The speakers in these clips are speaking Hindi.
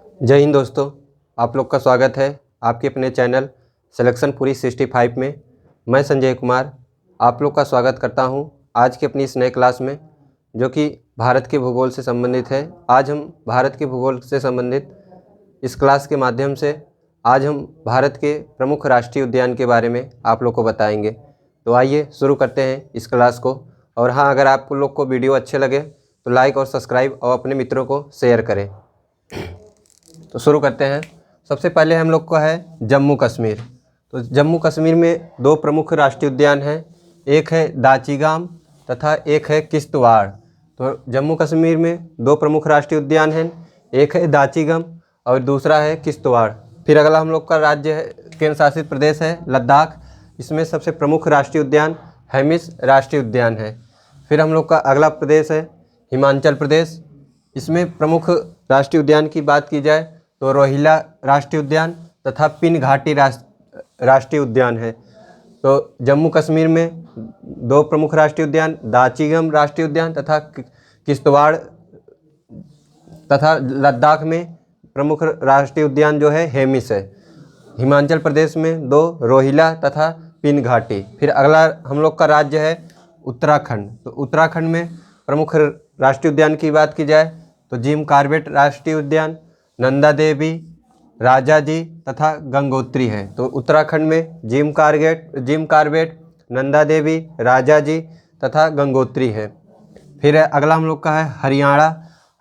जय हिंद दोस्तों, आप लोग का स्वागत है आपके अपने चैनल सिलेक्शन पूरी 65 में। मैं संजय कुमार आप लोग का स्वागत करता हूं आज की अपनी इस नए क्लास में, जो कि भारत के भूगोल से संबंधित है। आज हम भारत के भूगोल से संबंधित इस क्लास के माध्यम से आज हम भारत के प्रमुख राष्ट्रीय उद्यान के बारे में आप लोग को बताएंगे। तो आइए शुरू करते हैं इस क्लास को। और हाँ, अगर आप लोग को वीडियो अच्छे लगे तो लाइक और सब्सक्राइब और अपने मित्रों को शेयर करें। तो शुरू करते हैं। सबसे पहले हम लोग का है जम्मू कश्मीर। तो जम्मू कश्मीर में दो प्रमुख राष्ट्रीय उद्यान हैं, एक है दाचिगाम तथा एक है किश्तवाड़। तो जम्मू कश्मीर में दो प्रमुख राष्ट्रीय उद्यान हैं, एक है दाचिगम और दूसरा है किश्तवाड़। फिर अगला हम लोग का राज्य है केंद्र शासित प्रदेश है लद्दाख। इसमें सबसे प्रमुख राष्ट्रीय उद्यान हेमिस राष्ट्रीय उद्यान है। फिर हम लोग का अगला प्रदेश है हिमाचल प्रदेश। इसमें प्रमुख राष्ट्रीय उद्यान की बात की जाए तो रोहिला राष्ट्रीय उद्यान तथा पिन घाटी राष्ट्रीय उद्यान है। तो जम्मू कश्मीर में दो प्रमुख राष्ट्रीय उद्यान दाचिगम राष्ट्रीय उद्यान तथा किश्तवाड़ तथा लद्दाख में प्रमुख राष्ट्रीय उद्यान जो है हेमिस है। हिमाचल प्रदेश में दो रोहिला तथा पिन घाटी। फिर अगला हम लोग का राज्य है उत्तराखंड। तो उत्तराखंड में प्रमुख राष्ट्रीय उद्यान की बात की जाए तो जिम कॉर्बेट राष्ट्रीय उद्यान, नंदा देवी, राजा जी तथा गंगोत्री है। तो उत्तराखंड में जिम कॉर्बेट, नंदा देवी, राजा जी तथा गंगोत्री है। फिर अगला हम लोग का है हरियाणा।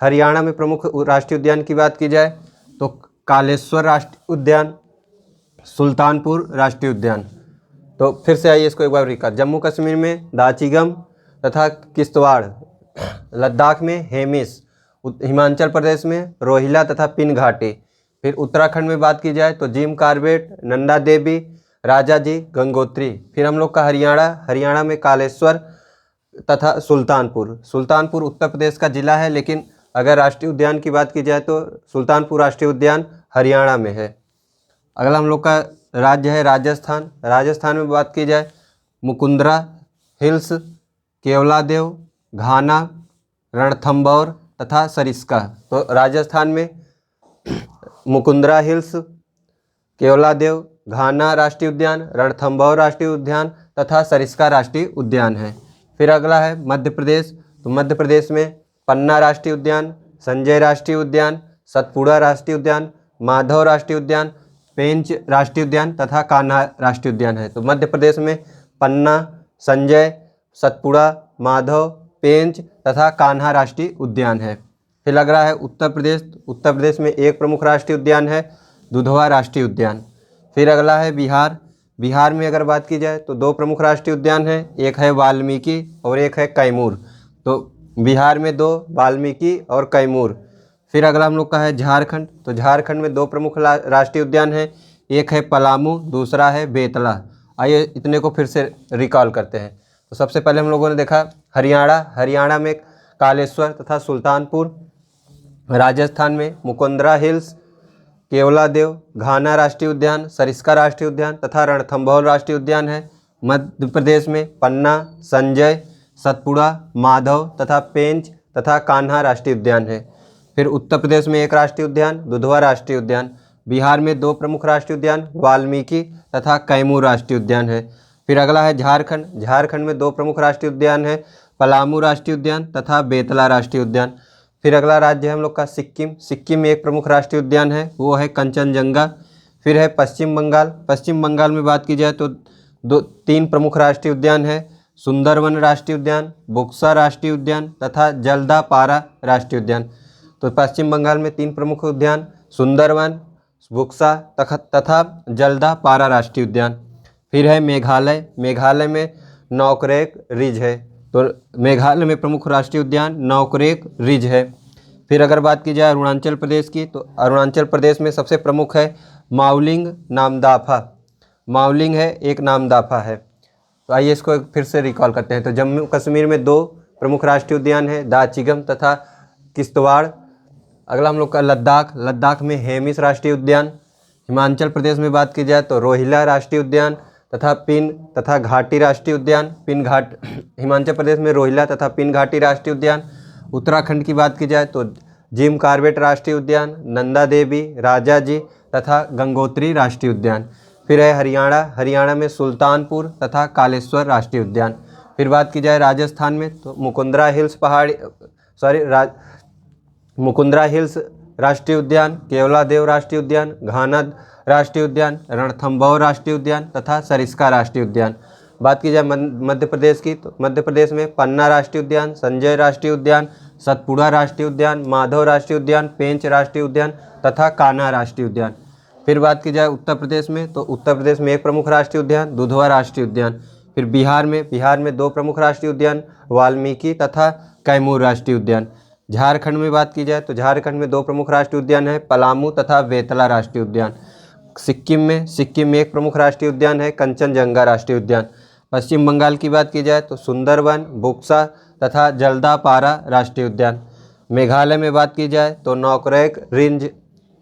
हरियाणा में प्रमुख राष्ट्रीय उद्यान की बात की जाए तो कालेश्वर राष्ट्रीय उद्यान, सुल्तानपुर राष्ट्रीय उद्यान। तो फिर से आइए इसको एक बार रिकॉर्ड। जम्मू कश्मीर में दाचिगम तथा किश्तवाड़, लद्दाख में हेमिस, हिमाचल प्रदेश में रोहिला तथा पिन घाटी। फिर उत्तराखंड में बात की जाए तो जिम कॉर्बेट, नंदा देवी, राजा जी, गंगोत्री। फिर हम लोग का हरियाणा में कालेश्वर तथा सुल्तानपुर उत्तर प्रदेश का जिला है, लेकिन अगर राष्ट्रीय उद्यान की बात की जाए तो सुल्तानपुर राष्ट्रीय उद्यान हरियाणा में है। अगला हम लोग का राज्य है राजस्थान। राजस्थान में बात की जाए मुकुंदरा हिल्स, केवलादेव, घाना, रणथंभौर तथा सरिस्का। तो राजस्थान में मुकुंदरा हिल्स, केवलादेव, घाना राष्ट्रीय उद्यान, रणथंभौर राष्ट्रीय उद्यान तथा सरिस्का राष्ट्रीय उद्यान है। फिर अगला है मध्य प्रदेश। तो मध्य प्रदेश में पन्ना राष्ट्रीय उद्यान, संजय राष्ट्रीय उद्यान, सतपुड़ा राष्ट्रीय उद्यान, माधव राष्ट्रीय उद्यान, पेंच राष्ट्रीय उद्यान तथा कान्हा राष्ट्रीय उद्यान है। तो मध्य प्रदेश में पन्ना, संजय, सतपुड़ा, माधव, पेंच तथा कान्हा राष्ट्रीय उद्यान है। फिर लग रहा है उत्तर प्रदेश। उत्तर प्रदेश में एक प्रमुख राष्ट्रीय उद्यान है दुधवा राष्ट्रीय उद्यान। फिर अगला है बिहार। बिहार में अगर बात की जाए तो दो प्रमुख राष्ट्रीय उद्यान है, एक है वाल्मीकि और एक है कैमूर। तो बिहार में दो, वाल्मीकि और कैमूर। फिर अगला हम लोग का है झारखंड। तो झारखंड में दो प्रमुख राष्ट्रीय उद्यान है, एक है पलामू, दूसरा है बेतला। आइए इतने को फिर से रिकॉल करते हैं। तो सबसे पहले हम लोगों ने देखा हरियाणा में कालेश्वर तथा सुल्तानपुर, राजस्थान में मुकुंदरा हिल्स, केवलादेव, घाना राष्ट्रीय उद्यान, सरिस्का राष्ट्रीय उद्यान तथा रणथंभौर राष्ट्रीय उद्यान है। मध्य प्रदेश में पन्ना, संजय, सतपुड़ा, माधव तथा पेंच तथा कान्हा राष्ट्रीय उद्यान है। फिर उत्तर प्रदेश में एक राष्ट्रीय उद्यान दुधवा राष्ट्रीय उद्यान। बिहार में दो प्रमुख राष्ट्रीय उद्यान वाल्मीकि तथा कैमूर राष्ट्रीय उद्यान है। फिर अगला है झारखंड। झारखंड में दो प्रमुख राष्ट्रीय उद्यान है पलामू राष्ट्रीय उद्यान तथा बेतला राष्ट्रीय उद्यान। फिर अगला राज्य है हम लोग का सिक्किम। सिक्किम में एक प्रमुख राष्ट्रीय उद्यान है, वो है कंचनजंगा। फिर है पश्चिम बंगाल। पश्चिम बंगाल में बात की जाए तो तीन प्रमुख राष्ट्रीय उद्यान है, सुंदरवन राष्ट्रीय उद्यान, बुक्सा राष्ट्रीय उद्यान तथा जल्दापारा राष्ट्रीय उद्यान। तो पश्चिम बंगाल में तीन प्रमुख उद्यान सुंदरवन, बुक्सा तथा जल्दापारा राष्ट्रीय उद्यान। फिर है मेघालय। मेघालय में नौकरेक रिज है। तो मेघालय में प्रमुख राष्ट्रीय उद्यान नौकरेक रिज है। फिर अगर बात की जाए अरुणाचल प्रदेश की तो अरुणाचल प्रदेश में सबसे प्रमुख है माउलिंग नामदाफा। माउलिंग है, एक नामदाफा है। तो आइए इसको फिर से रिकॉल करते हैं। तो जम्मू कश्मीर में दो प्रमुख राष्ट्रीय उद्यान है दाचिगम तथा किश्तवाड़। अगला हम लोग का लद्दाख में हेमिस राष्ट्रीय उद्यान। हिमाचल प्रदेश में बात की जाए तो रोहिला राष्ट्रीय उद्यान तथा पिन तथा घाटी राष्ट्रीय उद्यान। हिमाचल प्रदेश में रोहिला तथा पिन घाटी राष्ट्रीय उद्यान। उत्तराखंड की बात की जाए तो जिम कॉर्बेट राष्ट्रीय उद्यान, नंदा देवी, राजाजी तथा गंगोत्री राष्ट्रीय उद्यान। फिर है हरियाणा में सुल्तानपुर तथा कालेश्वर राष्ट्रीय उद्यान। फिर बात की जाए राजस्थान में तो मुकुंदरा हिल्स राष्ट्रीय उद्यान, केवलादेव राष्ट्रीय उद्यान, घाना राष्ट्रीय उद्यान, रणथंभौर राष्ट्रीय उद्यान तथा सरिस्का राष्ट्रीय उद्यान। बात की जाए मध्य प्रदेश की तो मध्य प्रदेश में पन्ना राष्ट्रीय उद्यान, संजय राष्ट्रीय उद्यान, सतपुड़ा राष्ट्रीय उद्यान, माधव राष्ट्रीय उद्यान, पेंच राष्ट्रीय उद्यान तथा कान्हा राष्ट्रीय उद्यान। फिर बात की जाए उत्तर प्रदेश में तो उत्तर प्रदेश में एक प्रमुख राष्ट्रीय उद्यान दुधवा राष्ट्रीय उद्यान। फिर बिहार में 2 प्रमुख राष्ट्रीय उद्यान वाल्मीकि तथा कैमूर राष्ट्रीय उद्यान। झारखंड में बात की जाए तो झारखंड में 2 प्रमुख राष्ट्रीय उद्यान है पलामू तथा बेतला राष्ट्रीय उद्यान। सिक्किम में एक प्रमुख राष्ट्रीय उद्यान है कंचनजंगा राष्ट्रीय उद्यान। पश्चिम बंगाल की बात की जाए तो सुंदरवन, बुक्सा तथा जल्दापारा राष्ट्रीय उद्यान। मेघालय में बात की जाए तो नौकरेक रेंज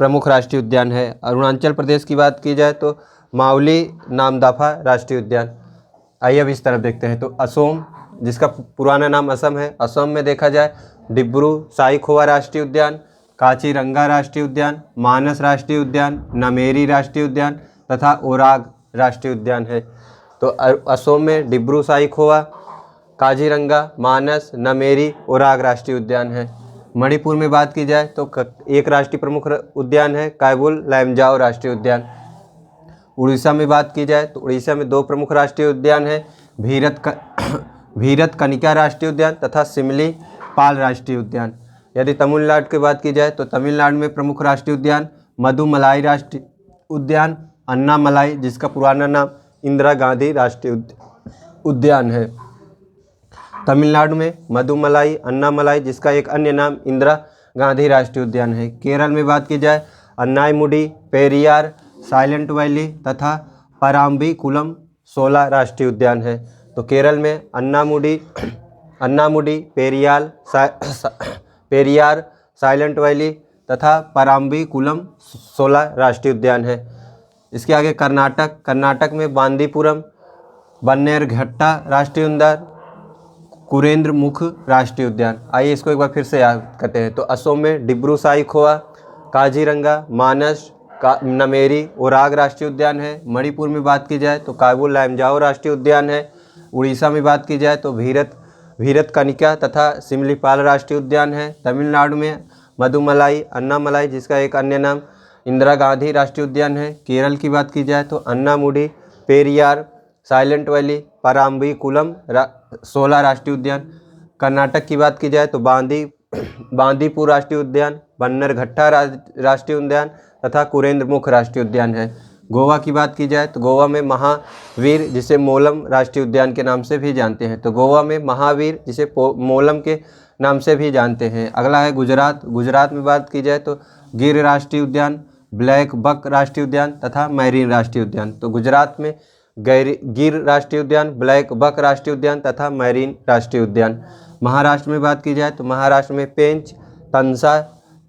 प्रमुख राष्ट्रीय उद्यान है। अरुणाचल प्रदेश की बात की जाए तो माउली नामदफा राष्ट्रीय उद्यान। आइए अब इस तरफ देखते हैं तो असम, जिसका पुराना नाम असम है, असम में देखा जाए डिब्रू साईखोवा राष्ट्रीय उद्यान, काजीरंगा राष्ट्रीय उद्यान, मानस राष्ट्रीय उद्यान, नमेरी राष्ट्रीय उद्यान तथा ओराग राष्ट्रीय उद्यान है। तो असम में डिब्रू साईखोवा, काजीरंगा, मानस, नमेरी, ओराग राष्ट्रीय उद्यान है। मणिपुर में बात की जाए तो एक राष्ट्रीय प्रमुख उद्यान है कैबुल लैमजाओ राष्ट्रीय उद्यान। उड़ीसा में बात की जाए तो उड़ीसा में 2 प्रमुख राष्ट्रीय उद्यान है भीरत कनिका राष्ट्रीय उद्यान तथा सिमली पाल राष्ट्रीय उद्यान। यदि तमिलनाडु की बात की जाए तो तमिलनाडु में प्रमुख राष्ट्रीय उद्यान मधुमलाई राष्ट्रीय उद्यान, अन्नामलाई जिसका पुराना नाम इंदिरा गांधी राष्ट्रीय उद्यान है। तमिलनाडु में मधुमलाई, अन्नामलाई जिसका एक अन्य नाम इंदिरा गांधी राष्ट्रीय उद्यान है। केरल में बात की जाए अन्नाईमुडी, पेरियार, साइलेंट वैली तथा पराम्बीकुलम 16 राष्ट्रीय उद्यान है। तो केरल में अन्नामुडी, पेरियार, साइलेंट वैली तथा पराम्बीकुलम 16 राष्ट्रीय उद्यान है। इसके आगे कर्नाटक में बांदीपुरम, बन्नेरघट्टा राष्ट्रीय उद्यान, कुरेंद्रमुख राष्ट्रीय उद्यान। आइए इसको एक बार फिर से याद करते हैं तो असम में डिब्रू साईखोवा, काजीरंगा, मानस, नमेरी, ओराग राष्ट्रीय उद्यान है। मणिपुर में बात की जाए तो कैबुल लैमजाओ राष्ट्रीय उद्यान है। उड़ीसा में बात की जाए तो भीरत कनिका तथा सिमलीपाल राष्ट्रीय उद्यान है। तमिलनाडु में मधुमलाई, अन्नामलाई जिसका एक अन्य नाम इंदिरा गांधी राष्ट्रीय उद्यान है। केरल की बात की जाए तो अन्नामुडी, पेरियार, साइलेंट वैली, पराम्बीकुलम 16 राष्ट्रीय उद्यान। कर्नाटक की बात की जाए तो बांदीपुर राष्ट्रीय उद्यान, बन्नेरघट्टा राष्ट्रीय उद्यान तथा कुरेंद्रमुख राष्ट्रीय उद्यान है। गोवा की बात की जाए तो गोवा में महावीर जिसे मोलम राष्ट्रीय उद्यान के नाम से भी जानते हैं। तो गोवा में महावीर जिसे मोलम के नाम से भी जानते हैं। अगला है गुजरात में बात की जाए तो गिर राष्ट्रीय उद्यान, ब्लैक बक राष्ट्रीय उद्यान तथा मैरीन राष्ट्रीय उद्यान। तो गुजरात में गिर राष्ट्रीय उद्यान, ब्लैक बक राष्ट्रीय उद्यान तथा मैरीन राष्ट्रीय उद्यान। महाराष्ट्र में बात की जाए तो महाराष्ट्र में पेंच, तंसा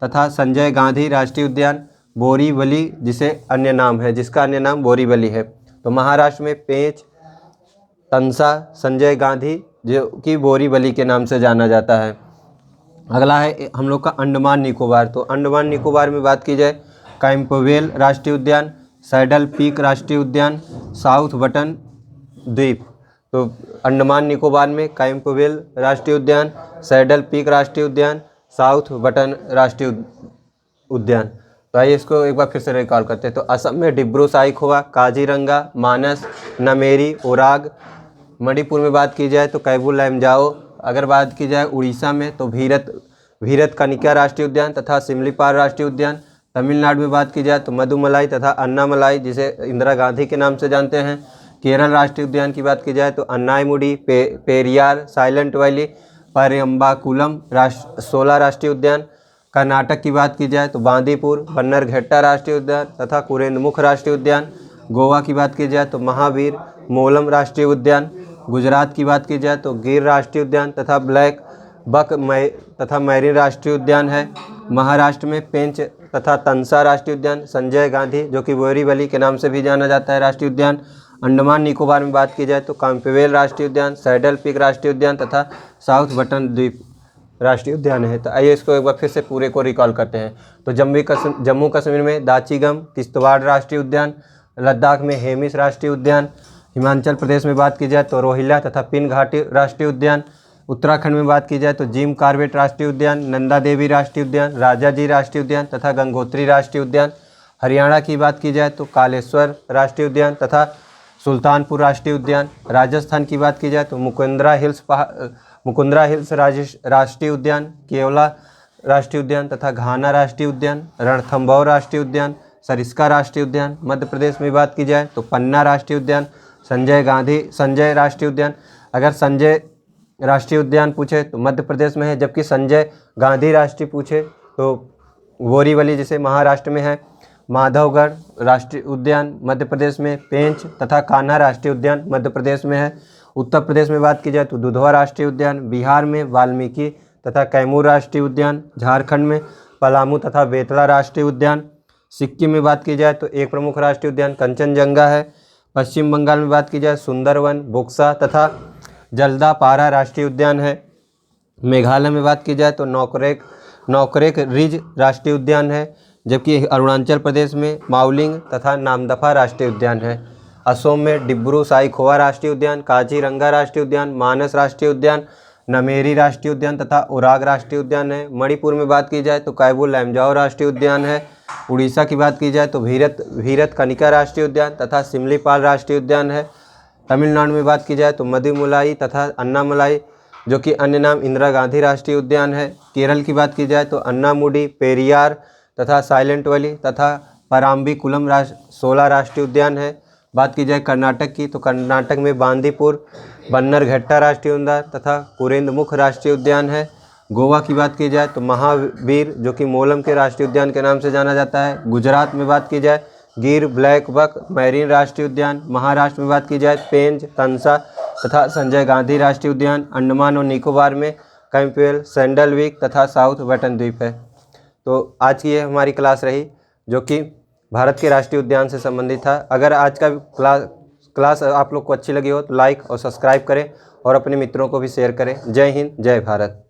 तथा संजय गांधी राष्ट्रीय उद्यान, बोरीवली जिसका अन्य नाम बोरीवली है। तो महाराष्ट्र में पेंच, तंसा, संजय गांधी जो कि बोरीवली के नाम से जाना जाता है। अगला है हम लोग का अंडमान निकोबार। तो अंडमान निकोबार में बात की जाए कैंपवेल राष्ट्रीय उद्यान, सैडल पीक राष्ट्रीय उद्यान, साउथ बटन द्वीप। तो अंडमान निकोबार में कैंपवेल राष्ट्रीय उद्यान, सैडल पीक राष्ट्रीय उद्यान, साउथ बटन राष्ट्रीय उद्यान। तो आइए इसको एक बार फिर से रिकॉल करते हैं। तो असम में डिब्रू साईखोवा, काजीरंगा, मानस, नमेरी, ओराग। मणिपुर में बात की जाए तो कैबुल लैमजाओ। अगर बात की जाए उड़ीसा में तो भीरत कनिका राष्ट्रीय उद्यान तथा सिमलीपाल राष्ट्रीय उद्यान। तमिलनाडु में बात की जाए तो मधुमलाई तथा अन्नामलाई जिसे इंदिरा गांधी के नाम से जानते हैं। केरल राष्ट्रीय उद्यान की बात की जाए तो अन्नाईमुडी, पेरियार, साइलेंट वैली, परम्बाकुलम 16 राष्ट्रीय उद्यान। कर्नाटक की बात की जाए तो बांदीपुर, बन्नेरघट्टा राष्ट्रीय उद्यान तथा कुरेंद्रमुख राष्ट्रीय उद्यान। गोवा की बात की जाए तो महावीर, मोलम राष्ट्रीय उद्यान। गुजरात की बात की जाए तो गिर राष्ट्रीय उद्यान तथा ब्लैक बक तथा मैरीन राष्ट्रीय उद्यान है। महाराष्ट्र में पेंच तथा तंसा राष्ट्रीय उद्यान, संजय गांधी जो कि बोरीवली के नाम से भी जाना जाता है राष्ट्रीय उद्यान। अंडमान निकोबार में बात की जाए तो कैंपवेल राष्ट्रीय उद्यान, सैडल पीक राष्ट्रीय उद्यान तथा साउथ बटन द्वीप राष्ट्रीय उद्यान है। तो आइए इसको एक बार फिर से पूरे को रिकॉल करते हैं। तो जम्मू कश्मीर में दाचीगम किश्तवाड़ राष्ट्रीय उद्यान, लद्दाख में हेमिस राष्ट्रीय उद्यान, हिमाचल प्रदेश में बात की जाए तो रोहिल्ला तथा पिन घाटी राष्ट्रीय उद्यान, उत्तराखंड में बात की जाए तो जिम कॉर्बेट राष्ट्रीय उद्यान, नंदा देवी राष्ट्रीय उद्यान, राजाजी राष्ट्रीय उद्यान तथा गंगोत्री राष्ट्रीय उद्यान। हरियाणा की बात की जाए तो कालेश्वर राष्ट्रीय उद्यान तथा सुल्तानपुर राष्ट्रीय उद्यान। राजस्थान की बात की जाए तो मुकुंदरा हिल्स राष्ट्रीय उद्यान, केवला राष्ट्रीय उद्यान तथा घाना राष्ट्रीय उद्यान, रणथंभौर राष्ट्रीय उद्यान, सरिस्का राष्ट्रीय उद्यान। मध्य प्रदेश में बात की जाए तो पन्ना राष्ट्रीय उद्यान, संजय राष्ट्रीय उद्यान। अगर संजय राष्ट्रीय उद्यान पूछे तो मध्य प्रदेश में है, जबकि संजय गांधी राष्ट्रीय पूछे तो बोरीवली जिसे महाराष्ट्र में है। माधवगढ़ राष्ट्रीय उद्यान मध्य प्रदेश में, पेंच तथा कान्हा राष्ट्रीय उद्यान मध्य प्रदेश में है। उत्तर प्रदेश में बात की जाए तो दुधवा राष्ट्रीय उद्यान, बिहार में वाल्मीकि तथा कैमूर राष्ट्रीय उद्यान, झारखंड में पलामू तथा बेतला राष्ट्रीय उद्यान। सिक्किम में बात की जाए तो एक प्रमुख राष्ट्रीय उद्यान कंचनजंगा है। पश्चिम बंगाल में बात की जाए सुंदरवन, बुक्सा तथा जल्दापारा राष्ट्रीय उद्यान है। मेघालय में बात की जाए तो नौकरेक रिज राष्ट्रीय उद्यान है, जबकि अरुणाचल प्रदेश में माउलिंग तथा नामदफा राष्ट्रीय उद्यान है। असम में डिब्रू साईखोवा राष्ट्रीय उद्यान, काजीरंगा राष्ट्रीय उद्यान, मानस राष्ट्रीय उद्यान, नमेरी राष्ट्रीय उद्यान तथा उराग राष्ट्रीय उद्यान है। मणिपुर में बात की जाए तो कैबुल लैमजाओ राष्ट्रीय उद्यान है। उड़ीसा की बात की जाए तो भीरत कनिका राष्ट्रीय उद्यान तथा सिमलीपाल राष्ट्रीय उद्यान है। तमिलनाडु में बात की जाए तो मधुमलाई तथा अन्नामलाई, जो कि अन्य नाम इंदिरा गांधी राष्ट्रीय उद्यान है। केरल की बात की जाए तो अन्नामुडी, पेरियार तथा साइलेंट वैली तथा पराम्बीकुलम 16 राष्ट्रीय उद्यान है। बात की जाए कर्नाटक की तो कर्नाटक में बांदीपुर, बन्नरघट्टा राष्ट्रीय उद्यान तथा कुरेंद्रमुख राष्ट्रीय उद्यान है। गोवा की बात की जाए तो महावीर, जो कि मोलम के राष्ट्रीय उद्यान के नाम से जाना जाता है। गुजरात में बात की जाए गिर, ब्लैक बक मैरीन राष्ट्रीय उद्यान। महाराष्ट्र में बात की जाए पेंच, तंसा तथा संजय गांधी राष्ट्रीय उद्यान। अंडमान और निकोबार में कैंपवेल, सैंडलविक तथा साउथ बटन द्वीप है। तो आज की ये हमारी क्लास रही, जो कि भारत के राष्ट्रीय उद्यान से संबंधित था। अगर आज का क्लास आप लोग को अच्छी लगी हो तो लाइक और सब्सक्राइब करें और अपने मित्रों को भी शेयर करें। जय हिंद, जय भारत।